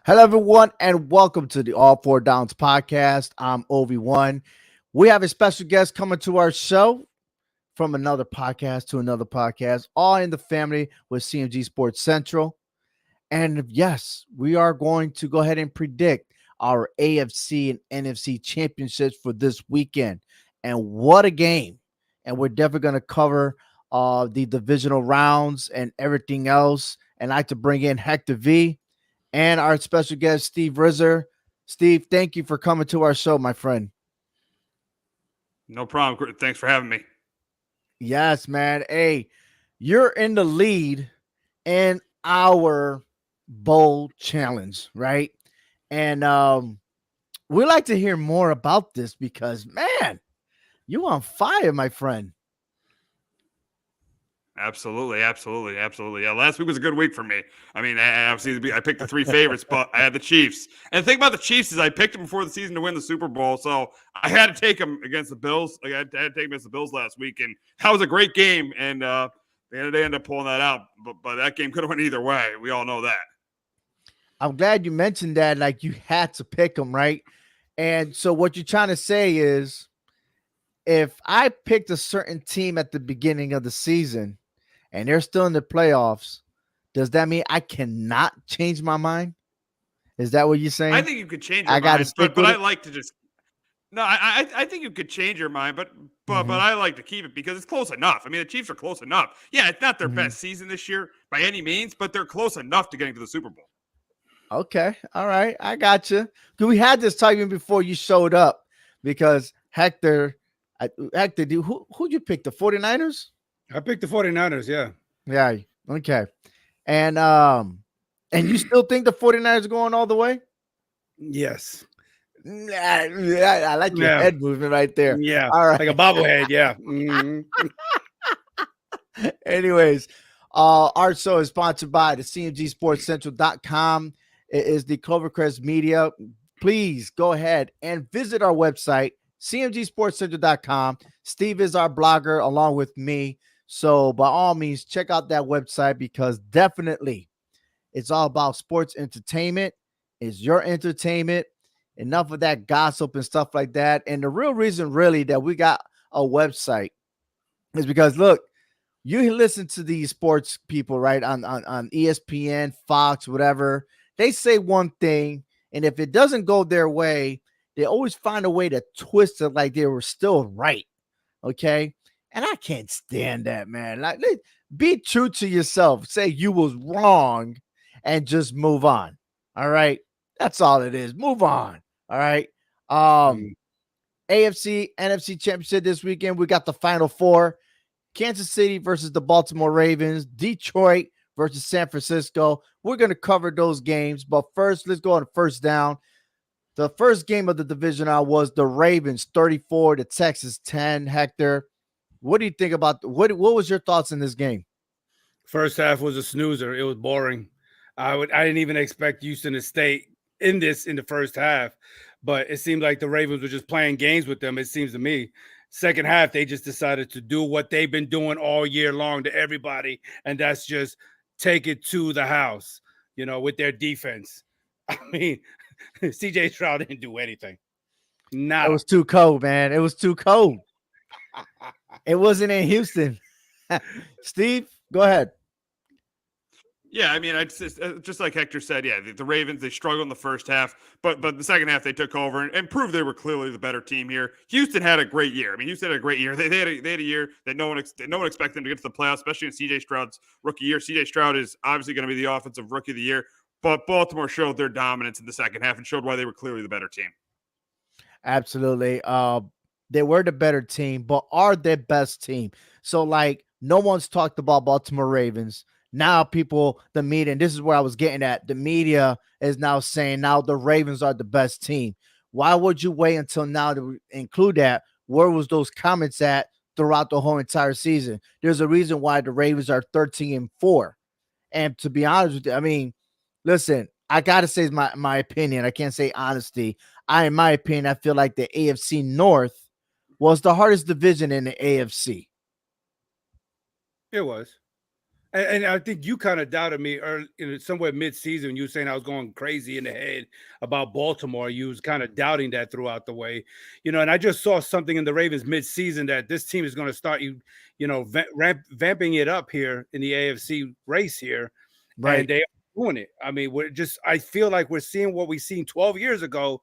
Hello, everyone, and welcome to the All Four Downs podcast. I'm Ovi1. We have a special guest coming to our show from another podcast to another podcast, all in the family with CMG Sports Central. And yes, we are going to go ahead and predict our AFC and NFC championships for this weekend. And what a game! And we're definitely going to cover the divisional rounds and everything else. And I like to bring in Hector V and our special guest, Steve Rizzer. Steve, thank you for coming to our show, my friend. No problem. Thanks for having me. Yes, man. Hey, you're in the lead in our bowl challenge, right? And we like to hear more about this because, man, you on fire, my friend. Absolutely. Yeah, last week was a good week for me. I mean, obviously, I picked the three favorites, but I had the Chiefs. And the thing about the Chiefs is I picked them before the season to win the Super Bowl, so I had to take them against the Bills. I had to take them against the Bills last week, and that was a great game. And they ended up pulling that out, but that game could have went either way. We all know that. I'm glad you mentioned that. Like, you had to pick them, right? And so what you're trying to say is, if I picked a certain team at the beginning of the season and they're still in the playoffs, does that mean I cannot change my mind? Is that what you're saying? I think you could change your I got to mind, stick but with I it. like to just no. I think you could change your mind, but Mhm, I like to keep it because it's close enough. I mean, the Chiefs are close enough. Yeah, it's not their mhm. best season this year by any means, but they're close enough to getting to the Super Bowl. Okay, all right, I got you. Cause we had this talk even before you showed up because Hector, who you pick? The 49ers? I picked the 49ers, yeah. Yeah. Okay. And and you still think the 49ers are going all the way? Yes. I like your Yeah. head movement right there. Yeah. All right. Like a bobblehead, yeah. Mhm. Anyways, our show is sponsored by the CMGSportsCentral.com. It is the Clovercrest Media. Please go ahead and visit our website, CMGSportsCentral.com. Steve is our blogger along with me. So by all means, check out that website because definitely it's all about sports entertainment. It's your entertainment. Enough of that gossip and stuff like that. And the real reason, really, that we got a website is because look, you listen to these sports people, right? On ESPN, Fox, whatever. They say one thing, and if it doesn't go their way, they always find a way to twist it like they were still right. Okay. And I can't stand that, man. Like, be true to yourself. Say you was wrong and just move on. All right. That's all it is. Move on. All right. Um, Mm. AFC, NFC Championship this weekend. We got the final four. Kansas City versus the Baltimore Ravens, Detroit versus San Francisco. We're going to cover those games, but first, let's go on first down. The first game of the division was the Ravens 34 to Texas 10. Hector, what do you think about what was your thoughts in this game? First half was a snoozer. It was boring. I didn't even expect Houston to stay in the first half, but it seemed like the Ravens were just playing games with them, it seems to me. Second half, they just decided to do what they've been doing all year long to everybody, and that's just take it to the house, with their defense. I mean, CJ Stroud didn't do anything. It Nada. was too cold, man. It was too cold. It wasn't in Houston. Steve, go ahead. Yeah, I mean, just like Hector said, yeah, the Ravens, they struggled in the first half, but the second half they took over and proved they were clearly the better team here. Houston had a great year. I mean, Houston had a great year. They had a year that no one expected them to get to the playoffs, especially in CJ Stroud's rookie year. CJ Stroud is obviously going to be the offensive rookie of the year, but Baltimore showed their dominance in the second half and showed why they were clearly the better team. Absolutely. They were the better team, but are their best team. So, like, no one's talked about Baltimore Ravens. Now, the media, and this is where I was getting at, the media is now saying now the Ravens are the best team. Why would you wait until now to include that? Where was those comments at throughout the whole entire season? There's a reason why the Ravens are 13-4. And to be honest with you, I mean, listen, I gotta say my opinion. I can't say honesty. In my opinion, I feel like the AFC North was the hardest division in the AFC. It was. And I think you kind of doubted me early, somewhere mid-season. You were saying I was going crazy in the head about Baltimore. You was kind of doubting that throughout the way, and I just saw something in the Ravens mid-season that this team is going to start vamping it up here in the AFC race here, Right. and they are doing it. I mean, I feel like we're seeing what we seen 12 years ago.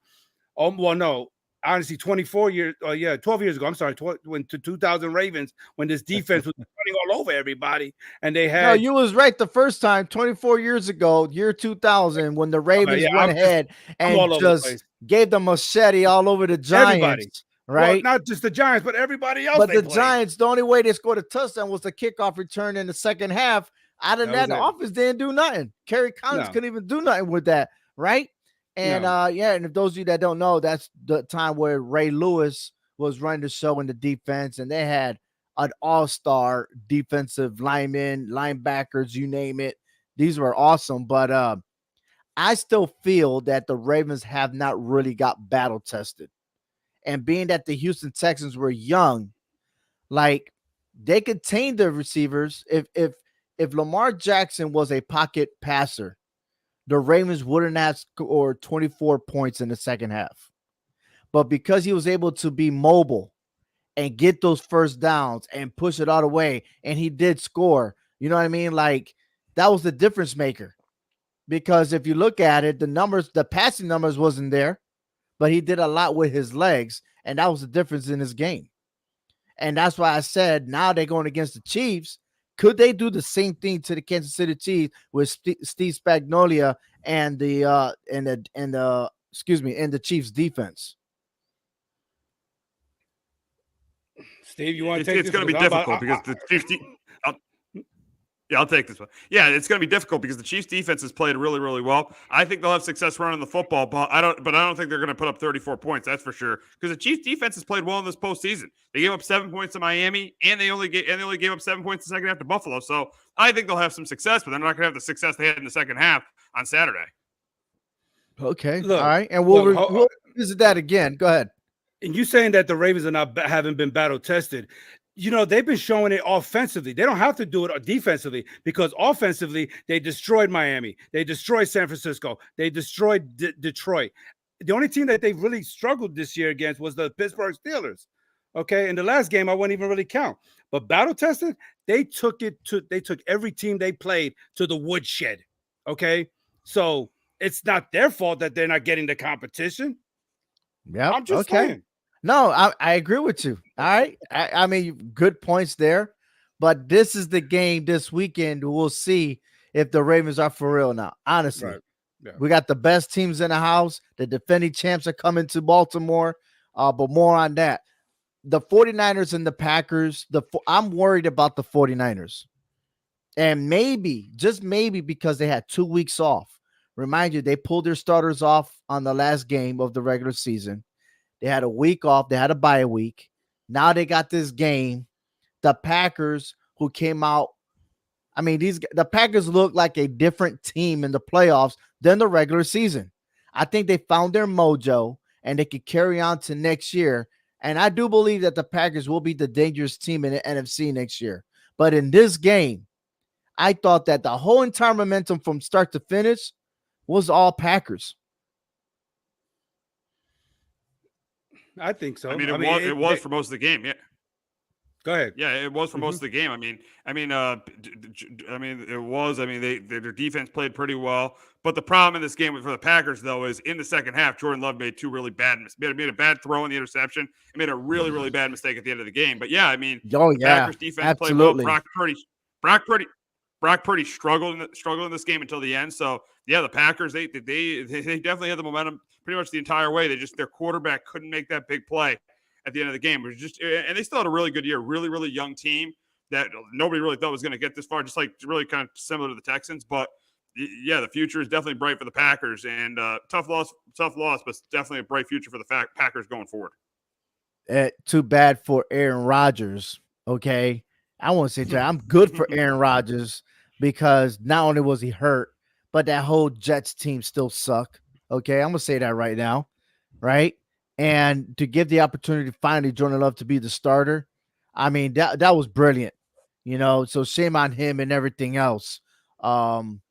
Oh, well, no, honestly, 12 years ago. I'm sorry, when to 2000 Ravens, when this defense was running all over everybody, and they No, had. you was right the first time, 24 years ago, year 2000, when the Ravens went ahead I'm and all over the place. just gave the machete all over the Everybody. Giants, right? Well, not just the Giants, but everybody else. But they the played. Giants, the only way they scored a touchdown was the kickoff return in the second half. Out of that, the offense didn't do nothing. Kerry Collins couldn't even do nothing with that, right? And and if those of you that don't know, that's the time where Ray Lewis was running the show in the defense, and they had an all-star defensive lineman, linebackers, you name it. These were awesome. But I still feel that the Ravens have not really got battle tested. And being that the Houston Texans were young, like they contained the receivers. If Lamar Jackson was a pocket passer, the Ravens wouldn't have scored 24 points in the second half. But because he was able to be mobile and get those first downs and push it all the way, and he did score, you know what I mean? Like, that was the difference maker. Because if you look at it, the passing numbers wasn't there, but he did a lot with his legs, and that was the difference in his game. And that's why I said now they're going against the Chiefs. Could they do the same thing to the Kansas City Chiefs with Steve Spagnuolo and the Chiefs defense? Steve, you want to take this? It's going to be difficult because the Chiefs. I'll take this one. Yeah, it's going to be difficult because the Chiefs defense has played really, really well. I think they'll have success running the football, but I don't think they're going to put up 34 points. That's for sure. Because the Chiefs defense has played well in this postseason. They gave up 7 points to Miami, and they only gave up 7 points the second half to Buffalo. So I think they'll have some success, but they're not going to have the success they had in the second half on Saturday. Okay, all right, and we'll visit that again. Go ahead. And you saying that the Ravens haven't been battle tested. They've been showing it offensively. They don't have to do it defensively because offensively, they destroyed Miami. They destroyed San Francisco. They destroyed Detroit. The only team that they really struggled this year against was the Pittsburgh Steelers. Okay. In the last game, I wouldn't even really count. But battle tested, they took every team they played to the woodshed. Okay. So it's not their fault that they're not getting the competition. Yeah. I'm just saying. No, I agree with you. All right. I mean, good points there. But this is the game this weekend. We'll see if the Ravens are for real now. Honestly, Right. Yeah. We got the best teams in the house. The defending champs are coming to Baltimore. But more on that. The 49ers and the Packers, I'm worried about the 49ers. And maybe, just maybe, because they had 2 weeks off. Remind you, they pulled their starters off on the last game of the regular season. They had a week off. They had a bye week. Now they got this game. The Packers, who came out, I mean, the Packers look like a different team in the playoffs than the regular season. I think they found their mojo and they could carry on to next year. And I do believe that the Packers will be the dangerous team in the NFC next year. But in this game, I thought that the whole entire momentum from start to finish was all Packers. I think so. I mean, it was for most of the game. Yeah. Go ahead. Yeah, it was for most of the game. It was. I mean, their defense played pretty well. But the problem in this game for the Packers, though, is in the second half, Jordan Love made two really bad mistakes. Made a bad throw in the interception. And made a really, really bad mistake at the end of the game. But yeah, I mean, the Packers defense played well. Brock Purdy struggled in this game until the end. So yeah, the Packers they definitely had the momentum pretty much the entire way. Their quarterback couldn't make that big play at the end of the game. It was and they still had a really good year, really, really young team that nobody really thought was going to get this far, just like really kind of similar to the Texans. But yeah, the future is definitely bright for the Packers, and tough loss, but definitely a bright future for the Packers going forward. Too bad for Aaron Rodgers. Okay, I want to say I'm good for Aaron Rodgers because not only was he hurt, but that whole Jets team still suck. Okay, I'm gonna say that right now, right? And to give the opportunity finally Jordan Love to be the starter, I mean that was brilliant. So shame on him and everything else. Um,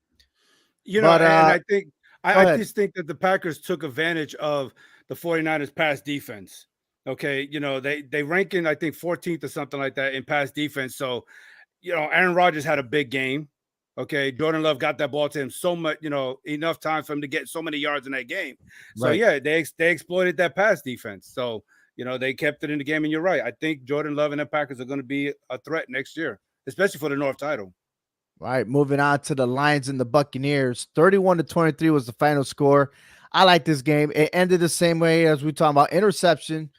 And but I think go I ahead. just think that the Packers took advantage of the 49ers pass defense. Okay, they rank in I think 14th or something like that in pass defense. So, Aaron Rodgers had a big game. Okay, Jordan Love got that ball to him so much, enough time for him to get so many yards in that game. So Right. yeah, they exploited that pass defense. So, they kept it in the game. And you're right. I think Jordan Love and the Packers are going to be a threat next year, especially for the North title. All right, moving on to the Lions and the Buccaneers. 31-23 was the final score. I like this game. It ended the same way as we talking about. Interception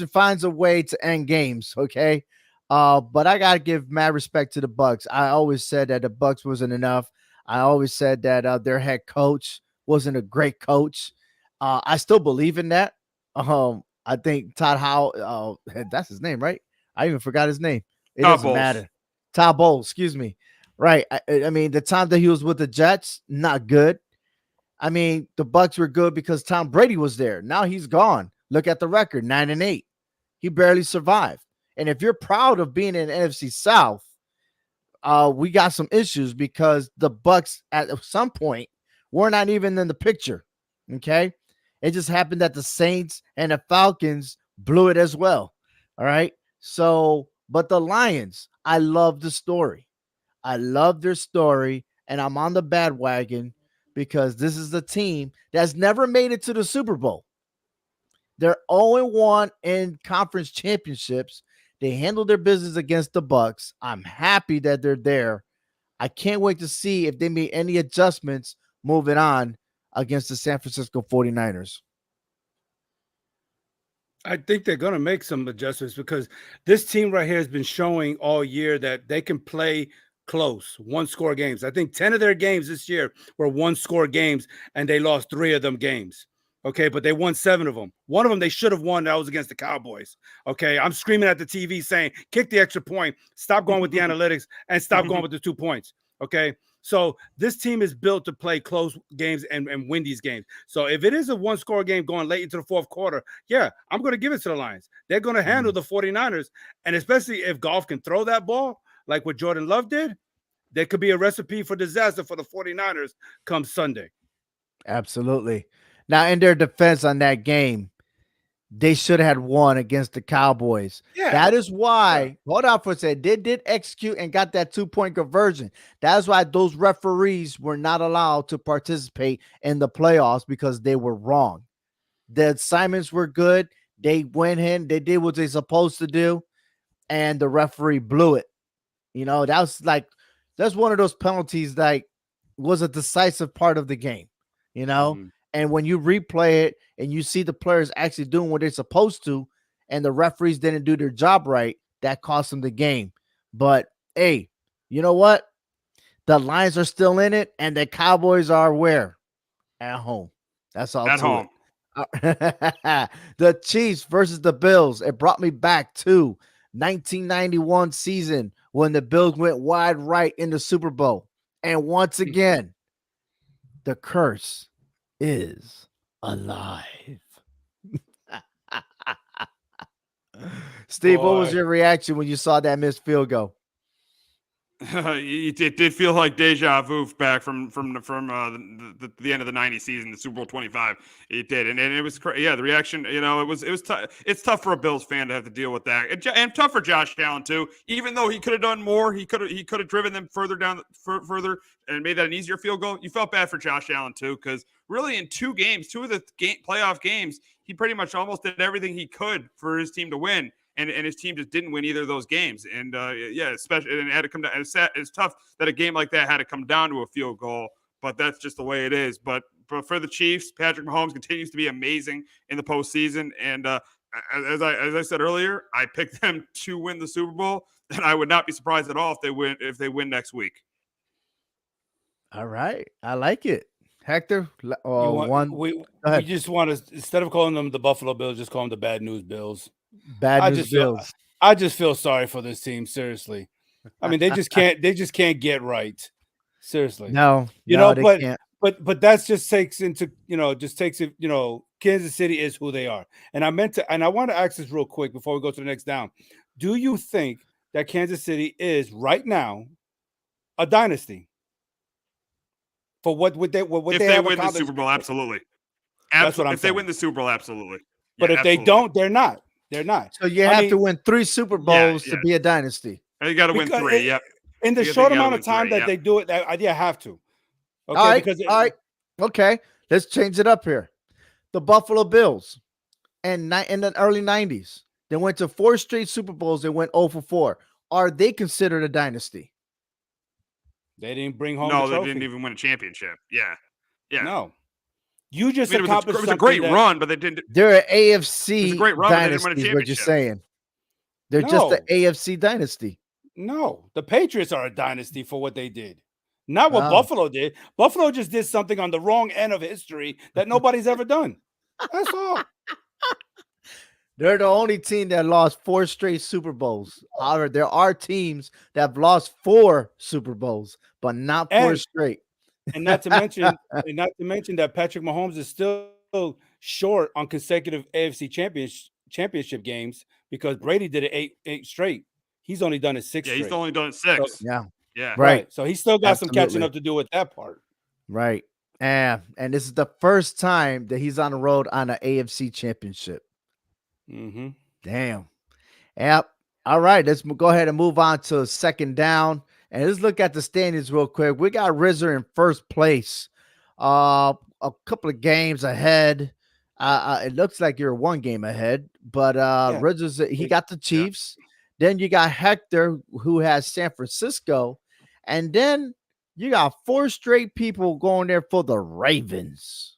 finds a way to end games. Okay. But I gotta give mad respect to the Bucs. I always said that the Bucs wasn't enough. I always said that their head coach wasn't a great coach. I still believe in that. I think Todd Howell, that's his name, right? I even forgot his name. It Todd doesn't Bowles. matter. Todd Bowles, excuse me. Right. I mean, the time that he was with the Jets, not good. I mean, the Bucs were good because Tom Brady was there. Now he's gone. Look at the record, 9-8. He barely survived. And if you're proud of being in NFC South, we got some issues because the Bucs at some point were not even in the picture. Okay. It just happened that the Saints and the Falcons blew it as well. All right. So, but the Lions, I love the story. I love their story, and I'm on the bandwagon because this is the team that's never made it to the Super Bowl. They're 0-1 in conference championships. They handled their business against the Bucs. I'm happy that they're there. I can't wait to see if they made any adjustments moving on against the San Francisco 49ers. I think they're going to make some adjustments because this team right here has been showing all year that they can play close, one-score games. I think 10 of their games this year were one-score games, and they lost 3 of them games. Okay, but they won 7 of them. One of them they should have won. That was against the Cowboys. Okay, I'm screaming at the TV saying, kick the extra point, stop going with the analytics, and stop going with the 2 points. Okay, so this team is built to play close games and win these games. So if it is a one-score game going late into the fourth quarter, yeah, I'm going to give it to the Lions. They're going to handle the 49ers, and especially if Goff can throw that ball like what Jordan Love did, there could be a recipe for disaster for the 49ers come Sunday. Absolutely. Now, in their defense on that game, they should have had won against the Cowboys. Yeah. That is why, hold on for a second, they did execute and got that 2-point conversion. That's why those referees were not allowed to participate in the playoffs because they were wrong. The assignments were good. They went in, they did what they're supposed to do, and the referee blew it. That's one of those penalties that was a decisive part of the game, And when you replay it and you see the players actually doing what they're supposed to, and the referees didn't do their job right, that cost them the game. But hey, you know what? The Lions are still in it, and the Cowboys are where? At home. That's all. At home. The Chiefs versus the Bills. It brought me back to 1991 season when the Bills went wide right in the Super Bowl. And once again, the curse is alive. Steve, what was your reaction when you saw that missed field goal? It did feel like deja vu back from the end of the '90s season, the Super Bowl 25. It did, and it was the reaction. It was tough. It's tough for a Bills fan to have to deal with that, and tough for Josh Allen too. Even though he could have done more, he could have driven them further down, further, and made that an easier field goal. You felt bad for Josh Allen too, because really in 2 of the playoff games, he pretty much almost did everything he could for his team to win. And his team just didn't win either of those games. And especially, and it had to come down. It's tough that a game like that had to come down to a field goal, but that's just the way it is. But for the Chiefs, Patrick Mahomes continues to be amazing in the postseason. And as I said earlier, I picked them to win the Super Bowl, and I would not be surprised at all if they win next week. All right, I like it, Hector. We just want to, instead of calling them the Buffalo Bills, just call them the Bad News Bills. Bills. I just feel sorry for this team. Seriously, I mean they just can't get right. Seriously, no, but can't. but that's just takes into Kansas City is who they are. And I want to ask this real quick before we go to the next down. Do you think that Kansas City is right now a dynasty for what If they they have win the accomplished. Super Bowl, absolutely. That's what I'm If they win saying. the Super Bowl, absolutely. But Yeah, if they absolutely. don't, they're not. They're not. So you I have mean, to win 3 Super Bowls to be a dynasty. You got to win because 3. Yep. in the You short gotta amount win of time 3, that yep. they do it, I have to. Okay, All right. because All right. Okay. Let's change it up here. The Buffalo Bills in the early 90s, they went to 4 straight Super Bowls. They went 0 for 4. Are they considered a dynasty? they didn't bring home No, the they trophy. didn't even win a championship. Yeah. Yeah. No, you just I mean, accomplished it was a something great run, but they didn't. They're an It was a AFC great run, but they didn't win a dynasty is what you're championship. saying. They're just the No. AFC dynasty. No, the Patriots are a dynasty for what they did. Not what Oh. Buffalo did. Buffalo just did something on the wrong end of history that nobody's ever done. That's all. They're the only team that lost 4 straight Super Bowls. However, there are teams that have lost 4 Super Bowls, but not 4 straight. And not to mention that Patrick Mahomes is still short on consecutive AFC championship games because Brady did it 8 straight. He's only done it 6 Yeah, straight. he's only done it 6. So, Yeah. Yeah. Right. So he's still got some catching Absolutely. up to do with that part. Right. And this is the first time that he's on the road on an AFC championship. Mm-hmm. Damn. Yep. All right. Let's go ahead and move on to second down. And let's look at the standings real quick. We got Rizzer in first place. A couple of games ahead. It looks like you're 1 game ahead, but Rizzer's he got the Chiefs. Then you got Hector, who has San Francisco, and then you got 4 straight people going there for the Ravens.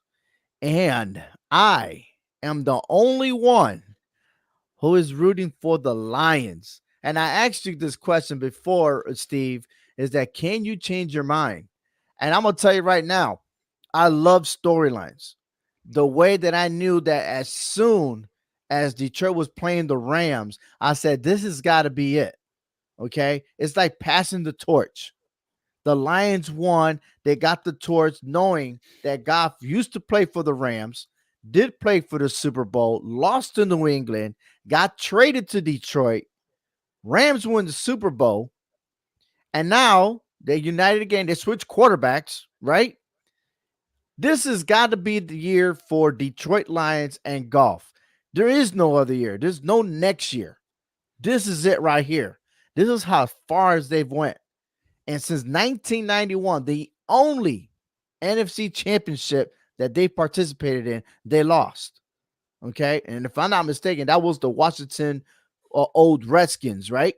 And I am the only one who is rooting for the Lions. And I asked you this question before, Steve, is that can you change your mind? And I'm going to tell you right now, I love storylines. The way that I knew that as soon as Detroit was playing the Rams, I said, this has got to be it. Okay. It's like passing the torch. The Lions won. They got the torch knowing that Goff used to play for the Rams, did play for the Super Bowl, lost to New England, got traded to Detroit. Rams won the Super Bowl. And now they united again. They switched quarterbacks, right? This has got to be the year for Detroit Lions and Goff. There is no other year. There's no next year. This is it right here. This is how far as they've went. And since 1991, the only NFC championship that they participated in, they lost. Okay. And if I'm not mistaken, that was the Washington old Redskins, right?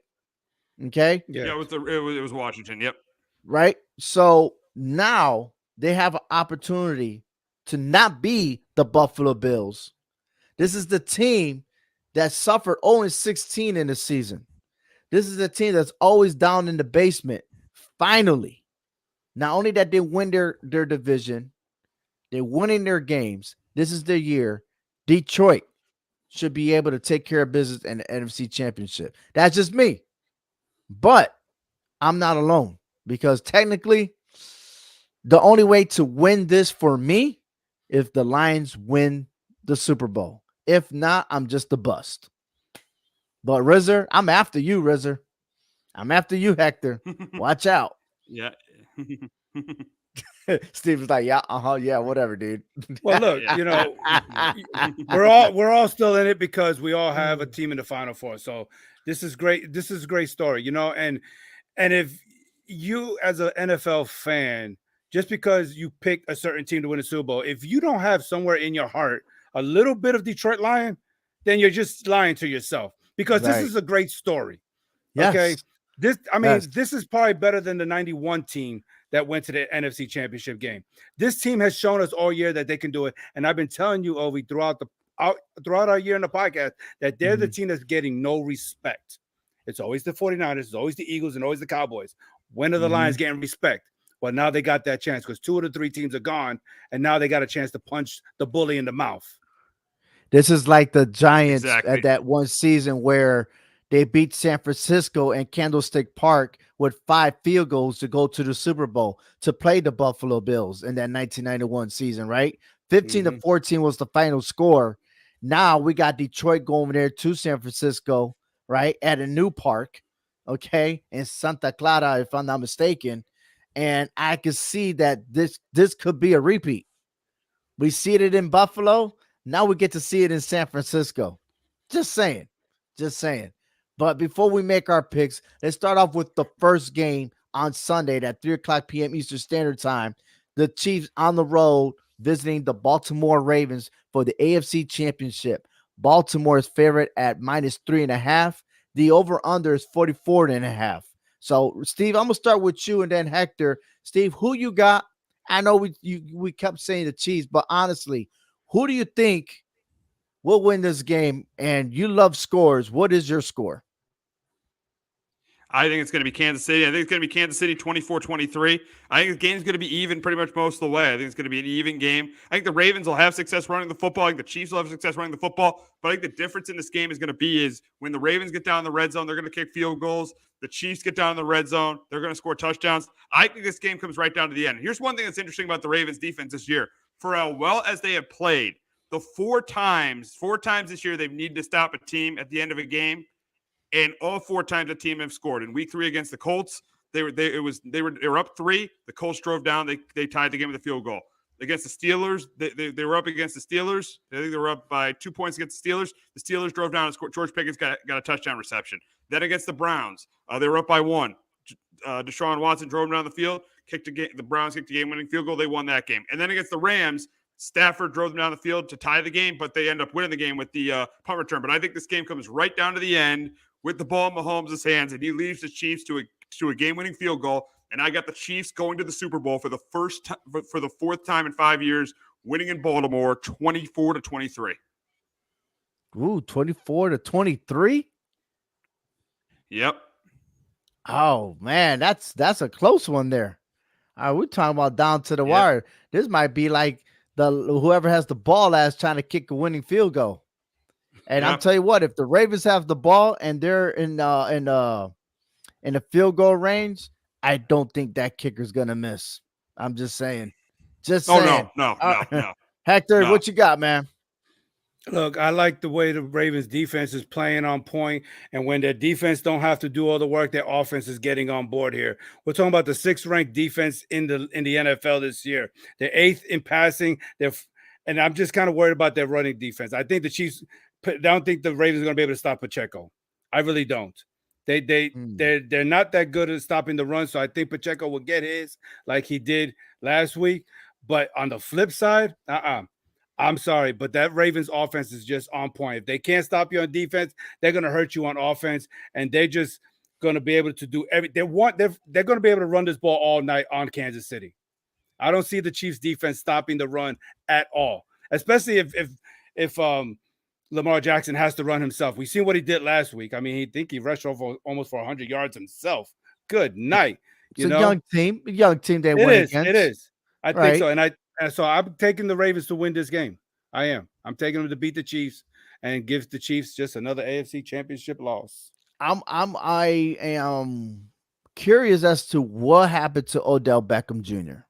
Okay. Yeah, it was Washington. Yep. Right. So now they have an opportunity to not be the Buffalo Bills. This is the team that suffered 0-16 in the season. This is a team that's always down in the basement. Finally, not only that they win their division, they're winning their games. This is their year. Detroit should be able to take care of business in the NFC Championship. That's just me. But I'm not alone because technically the only way to win this for me if the Lions win the Super Bowl. If not, I'm just a bust. But Rizzer, I'm after you, Rizzer. I'm after you, Hector. Watch out. Yeah. Steve was like, yeah, whatever, dude. Well, look, we're all still in it because we all have a team in the Final Four. So this is great. This is a great story, and if you as an NFL fan, just because you picked a certain team to win a Super Bowl, if you don't have somewhere in your heart a little bit of Detroit Lion, then you're just lying to yourself because this is a great story. Yes. Okay. This is probably better than the 91 team that went to the NFC Championship game. This team has shown us all year that they can do it. And I've been telling you, Ovi, throughout our year in the podcast, that they're the team that's getting no respect. It's always the 49ers, it's always the Eagles, and always the Cowboys. When are the Lions getting respect? Well, now they got that chance because 2 of the 3 teams are gone, and now they got a chance to punch the bully in the mouth. This is like the Giants at that one season where they beat San Francisco and Candlestick Park with 5 field goals to go to the Super Bowl to play the Buffalo Bills in that 1991 season, right? 15-14 was the final score. Now we got Detroit going there to San Francisco, right, at a new park. okay, in Santa Clara, if I'm not mistaken. And I could see that this could be a repeat. We see it in Buffalo. Now we get to see it in San Francisco. Just saying. Just saying. But before we make our picks, let's start off with the first game on Sunday at 3 o'clock p.m. Eastern Standard Time. The Chiefs on the road visiting the Baltimore Ravens for the AFC Championship. Baltimore is favorite at -3.5. The over-under is 44.5. So, Steve, I'm going to start with you and then Hector. Steve, who you got? I know we kept saying the Chiefs, but honestly, who do you think will win this game? And you love scores. What is your score? I think it's going to be Kansas City. I think it's going to be Kansas City 24-23. I think the game's going to be even pretty much most of the way. I think it's going to be an even game. I think the Ravens will have success running the football. I think the Chiefs will have success running the football. But I think the difference in this game is going to be is when the Ravens get down in the red zone, they're going to kick field goals. The Chiefs get down in the red zone, they're going to score touchdowns. I think this game comes right down to the end. Here's one thing that's interesting about the Ravens defense this year. For how well as they have played, the four times this year they've needed to stop a team at the end of a game. And all four times the team have scored. In week 3 against the Colts, they were up 3. The Colts drove down. They tied the game with a field goal. Against the Steelers, they were up against the Steelers. I think they were up by 2 points against the Steelers. The Steelers drove down and scored. George Pickens got a touchdown reception. Then against the Browns, they were up by 1. Deshaun Watson drove down the field. The Browns kicked the game-winning field goal. They won that game. And then against the Rams, Stafford drove them down the field to tie the game, but they end up winning the game with the punt return. But I think this game comes right down to the end with the ball in Mahomes' hands, and he leads the Chiefs to a game-winning field goal. And I got the Chiefs going to the Super Bowl for the fourth time in 5 years, winning in Baltimore, 24-23. Ooh, 24-23. Yep. Oh man, that's a close one there. All right, we're talking about down to the wire. This might be like whoever has the ball last trying to kick a winning field goal. And I'll tell you what, if the Ravens have the ball and they're in the field goal range, I don't think that kicker's gonna miss. I'm just saying. No. Hector, what you got, man? Look, I like the way the Ravens defense is playing on point, and when their defense don't have to do all the work, their offense is getting on board here. We're talking about the 6th ranked defense in the NFL this year. They're 8th in passing. And I'm just kind of worried about their running defense. I think the Chiefs. I don't think the Ravens are going to be able to stop Pacheco. I really don't. They're not that good at stopping the run, so I think Pacheco will get his like he did last week. But on the flip side, I'm sorry, but that Ravens offense is just on point. If they can't stop you on defense, they're going to hurt you on offense, and they're just going to be able to do everything. They're going to be able to run this ball all night on Kansas City. I don't see the Chiefs defense stopping the run at all, especially if Lamar Jackson has to run himself. We seen what he did last week. I mean, he rushed over almost for 100 yards himself. Good night. It's a young team they win against. It is. I think so. And so I'm taking the Ravens to win this game. I am. I'm taking them to beat the Chiefs and give the Chiefs just another AFC Championship loss. I am curious as to what happened to Odell Beckham Jr.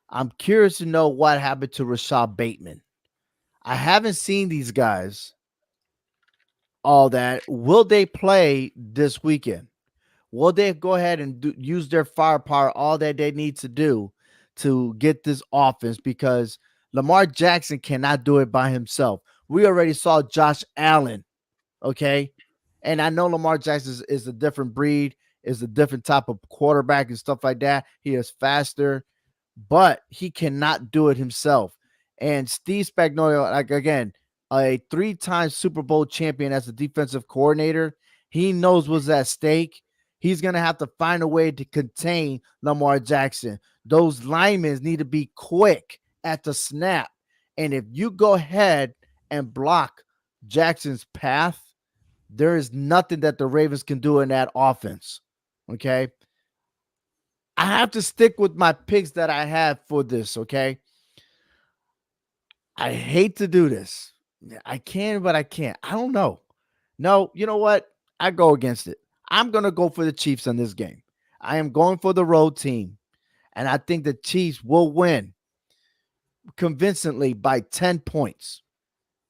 I'm curious to know what happened to Rashad Bateman. I haven't seen these guys all that. Will they play this weekend? Will they go ahead and use their firepower, all that they need to do to get this offense? Because Lamar Jackson cannot do it by himself. We already saw Josh Allen, okay? And I know Lamar Jackson is a different breed, is a different type of quarterback and stuff like that. He is faster, but he cannot do it himself. And Steve Spagnuolo, like again, a 3-time Super Bowl champion as a defensive coordinator, he knows what's at stake. He's going to have to find a way to contain Lamar Jackson. Those linemen need to be quick at the snap. And if you go ahead and block Jackson's path, there is nothing that the Ravens can do in that offense. Okay? I have to stick with my picks that I have for this, okay? I hate to do this. I can, but I can't. I don't know. No, you know what? I go against it. I'm going to go for the Chiefs in this game. I am going for the road team. And I think the Chiefs will win convincingly by 10 points.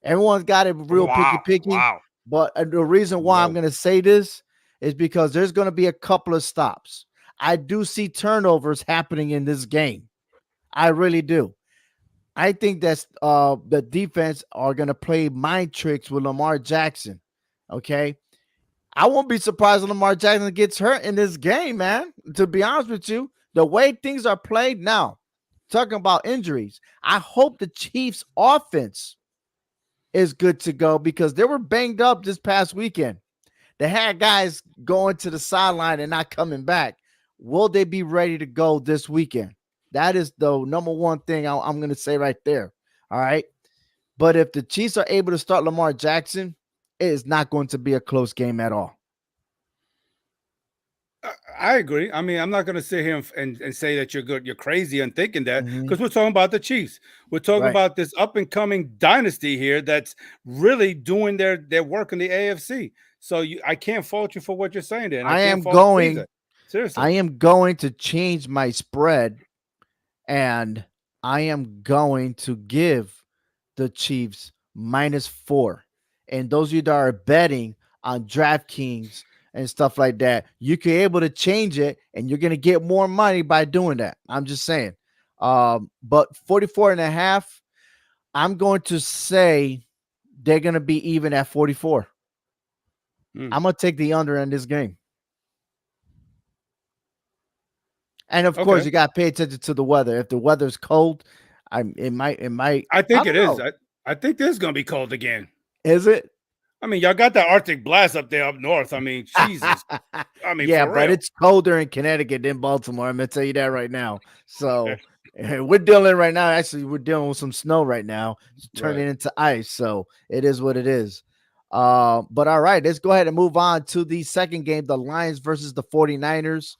Everyone's got it real picky. Wow. But the reason why I'm going to say this is because there's going to be a couple of stops. I do see turnovers happening in this game. I really do. I think that's the defense are going to play mind tricks with Lamar Jackson. Okay. I won't be surprised if Lamar Jackson gets hurt in this game, man. To be honest with you, the way things are played now, talking about injuries, I hope the Chiefs' offense is good to go because they were banged up this past weekend. They had guys going to the sideline and not coming back. Will they be ready to go this weekend? That is the number one thing I'm going to say right there. All right. But if the Chiefs are able to start Lamar Jackson, it is not going to be a close game at all. I agree. I mean, I'm not going to sit here and say that you're good. You're crazy on thinking that because we're talking about the Chiefs. We're talking about this up and coming dynasty here that's really doing their work in the AFC. So I can't fault you for what you're saying there. I am going to change my spread, and I am going to give the Chiefs -4. And those of you that are betting on DraftKings and stuff like that, you can able to change it and you're going to get more money by doing that. I'm just saying. But 44.5, I'm going to say they're going to be even at 44. I'm going to take the under in this game. And of course, you got to pay attention to the weather. If the weather's cold, it might. I think it is. I think this is going to be cold again. Is it? I mean, y'all got that Arctic blast up there up north. I mean, Jesus. I mean, yeah, but it's colder in Connecticut than Baltimore. I'm going to tell you that right now. So we're dealing with some snow right now. It's turning into ice. So it is what it is. But all right, let's go ahead and move on to the second game, the Lions versus the 49ers.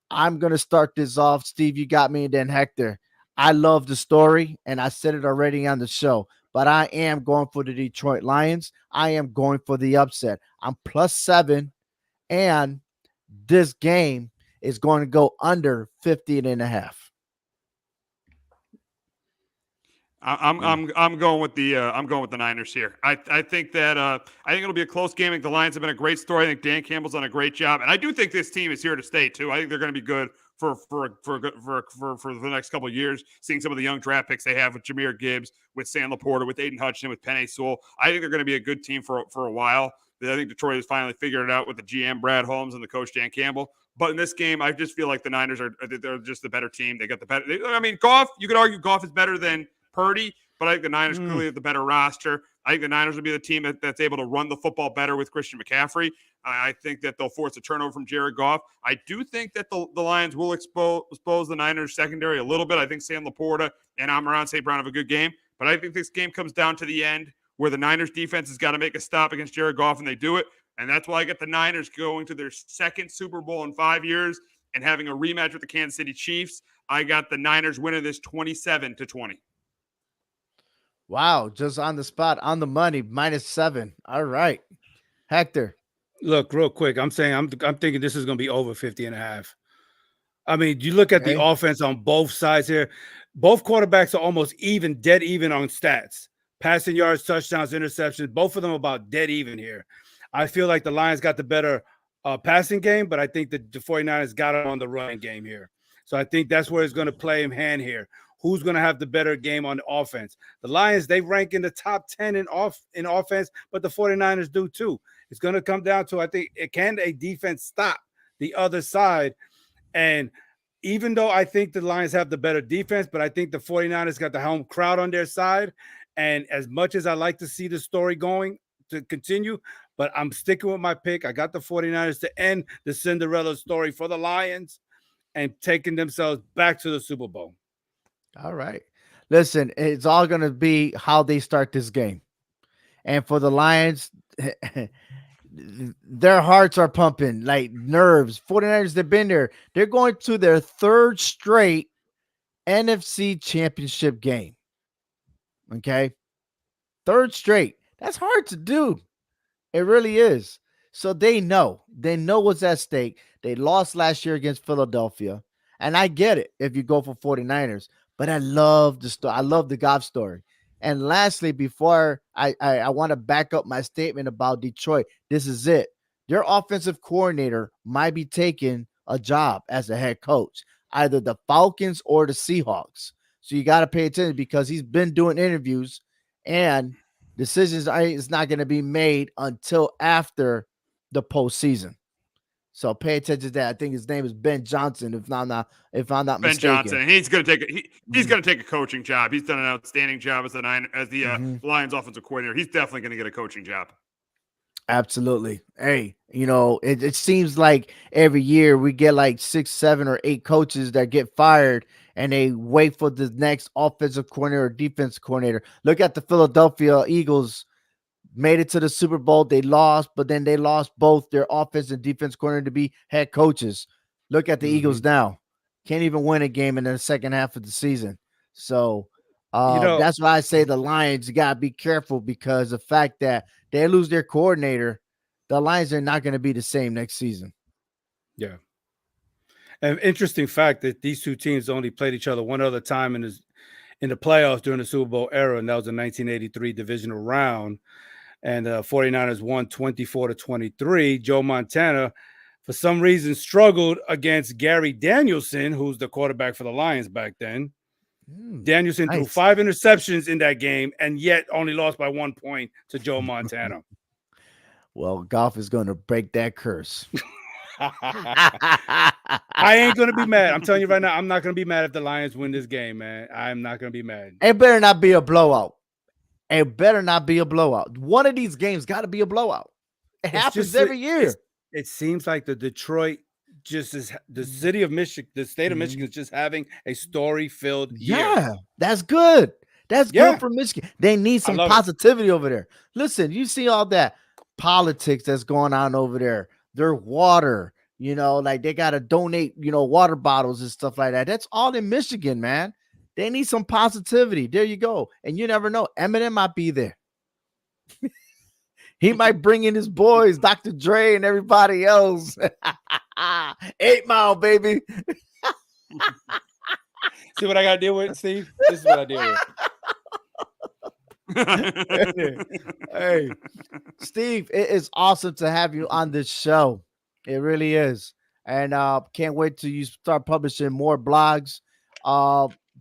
I'm going to start this off. Steve, you got me, and then Hector. I love the story, and I said it already on the show, but I am going for the Detroit Lions. I am going for the upset. I'm +7, and this game is going to go under 50.5. I'm going with the Niners here. I think that I think it'll be a close game. I think the Lions have been a great story. I think Dan Campbell's done a great job, and I do think this team is here to stay too. I think they're going to be good for the next couple of years. Seeing some of the young draft picks they have with Jahmyr Gibbs, with Sam Laporta, with Aiden Hutchinson, with Penei Sewell, I think they're going to be a good team for a while. I think Detroit has finally figured it out with the GM Brad Holmes and the coach Dan Campbell. But in this game, I just feel like the Niners they're just the better team. They got the better. I mean, Goff. You could argue Goff is better than Purdy, but I think the Niners clearly have the better roster. I think the Niners will be the team that's able to run the football better with Christian McCaffrey. I think that they'll force a turnover from Jared Goff. I do think that the Lions will expose the Niners secondary a little bit. I think Sam Laporta and Amon-Ra St. Brown have a good game, but I think this game comes down to the end where the Niners defense has got to make a stop against Jared Goff, and they do it. And that's why I get the Niners going to their second Super Bowl in 5 years and having a rematch with the Kansas City Chiefs. I got the Niners winning this 27-20. Wow, just on the spot, on the money, -7. All right. Hector. Look, real quick, I'm thinking this is going to be over 50.5. I mean, you look at the offense on both sides here. Both quarterbacks are almost dead even on stats. Passing yards, touchdowns, interceptions, both of them about dead even here. I feel like the Lions got the better passing game, but I think the 49ers got it on the running game here. So I think that's where it's going to play in hand here. Who's going to have the better game on the offense? The Lions, they rank in the top 10 in offense, but the 49ers do too. It's going to come down to, I think, can a defense stop the other side? And even though I think the Lions have the better defense, but I think the 49ers got the home crowd on their side. And as much as I like to see the story going to continue, but I'm sticking with my pick. I got the 49ers to end the Cinderella story for the Lions and taking themselves back to the Super Bowl. All right. Listen, it's all going to be how they start this game. And for the Lions, their hearts are pumping like nerves. 49ers, they've been there. They're going to their third straight NFC Championship game. Okay? Third straight. That's hard to do. It really is. So they know what's at stake. They lost last year against Philadelphia. And I get it if you go for 49ers. But I love the story. I love the Goff story. And lastly, before I want to back up my statement about Detroit, this is it. their offensive coordinator might be taking a job as a head coach, either the Falcons or the Seahawks. So you got to pay attention because he's been doing interviews and decisions is not going to be made until after the postseason. So pay attention to that. I think his name is Ben Johnson, if I'm not Ben mistaken. Johnson, and he's going to take he's going to take a coaching job. He's done an outstanding job as the Lions offensive coordinator. He's definitely going to get a coaching job. Absolutely. Hey, it seems like every year we get like 6, 7, or 8 coaches that get fired and they wait for the next offensive coordinator or defensive coordinator. Look at the Philadelphia Eagles. Made it to the Super Bowl. They lost, but then they lost both their offense and defense coordinator to be head coaches. Look at the Eagles now. Can't even win a game in the second half of the season. So that's why I say the Lions got to be careful, because the fact that they lose their coordinator, the Lions are not going to be the same next season. Yeah. An interesting fact that these two teams only played each other one other time in the playoffs during the Super Bowl era, and that was the 1983 divisional round. And 49ers won 24-23. Joe Montana, for some reason, struggled against Gary Danielson, who's the quarterback for the Lions back then. Danielson threw 5 interceptions in that game and yet only lost by 1 point to Joe Montana. Well, Goff is going to break that curse. I ain't going to be mad. I'm telling you right now, I'm not going to be mad if the Lions win this game, man. I'm not going to be mad. It better not be a blowout. It better not be a blowout. One of these games got to be a blowout. It happens every year. It seems like the Detroit just is the city of Michigan, the state of Michigan is just having a story-filled year. Yeah, that's good. That's good for Michigan. They need some positivity over there. Listen, you see all that politics that's going on over there. Their water, like they got to donate, water bottles and stuff like that. That's all in Michigan, man. They need some positivity. There you go. And you never know. Eminem might be there. He might bring in his boys, Dr. Dre and everybody else. 8 Mile, baby. See what I got to deal with, Steve? This is what I deal with. Hey, Steve, it is awesome to have you on this show. It really is. And can't wait till you start publishing more blogs.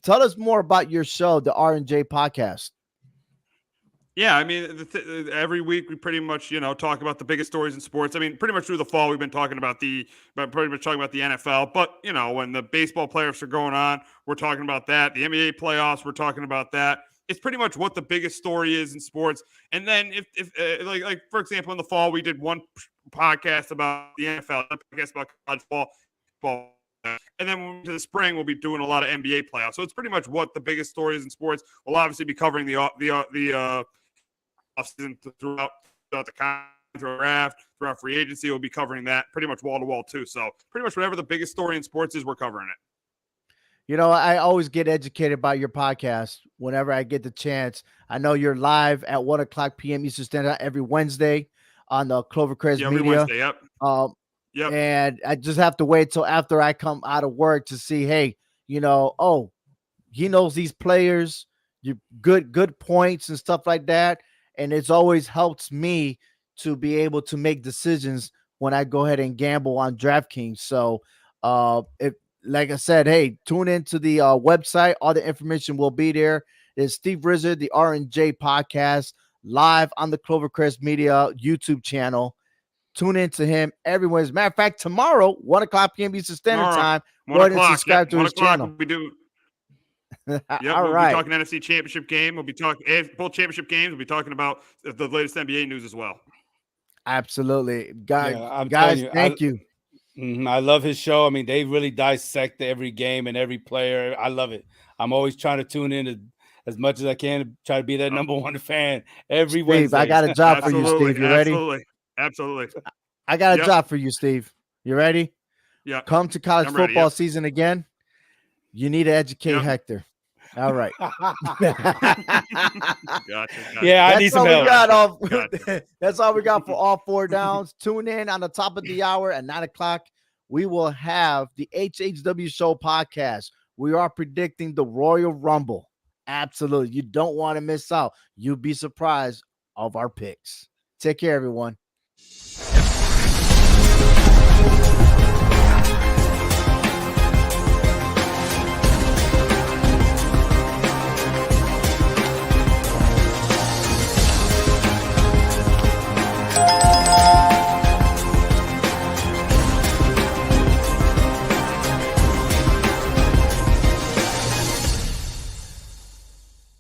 Tell us more about your show, the R&J podcast. Yeah, I mean, every week we pretty much, talk about the biggest stories in sports. I mean, pretty much through the fall we've been talking about the NFL. But when the baseball playoffs are going on, we're talking about that. The NBA playoffs, we're talking about that. It's pretty much what the biggest story is in sports. And then if like for example, in the fall we did one podcast about the NFL, a podcast about college football. And then when we get to the spring, we'll be doing a lot of NBA playoffs. So it's pretty much what the biggest story is in sports. We'll obviously be covering the offseason throughout the draft, throughout free agency. We'll be covering that pretty much wall to wall too. So pretty much whatever the biggest story in sports is, we're covering it. I always get educated by your podcast whenever I get the chance. I know you're live at 1:00 p.m. Eastern Standard every Wednesday on the Clovercrest Media. Every Wednesday, yep. Yep. And I just have to wait till after I come out of work to see, hey, he knows these players, you good points and stuff like that. And it's always helped me to be able to make decisions when I go ahead and gamble on DraftKings. So like I said, hey, tune into the website. All the information will be there. It's Steve Rizzer, the R&J podcast, live on the Clovercrest Media YouTube channel. Tune in to him everywhere. As a matter of fact, tomorrow, 1:00 p.m. Eastern Standard Time, go ahead and subscribe to his channel. We'll be doing. All we'll right. be talking NFC Championship game. We'll be talking both championship games. We'll be talking about the latest NBA news as well. Absolutely. Guys, thank you. I love his show. I mean, they really dissect every game and every player. I love it. I'm always trying to tune in as much as I can to try to be that number one fan every Wednesday. I got a job for you, Steve. You ready? Absolutely. I got a job for you, Steve. You ready? Yeah. Come to college football season again. You need to educate Hector. All right. Gotcha. Yeah, I need some help. That's all we got for all 4 downs. Tune in on the top of the hour at 9:00. We will have the HHW Show podcast. We are predicting the Royal Rumble. Absolutely. You don't want to miss out. You'll be surprised of our picks. Take care, everyone.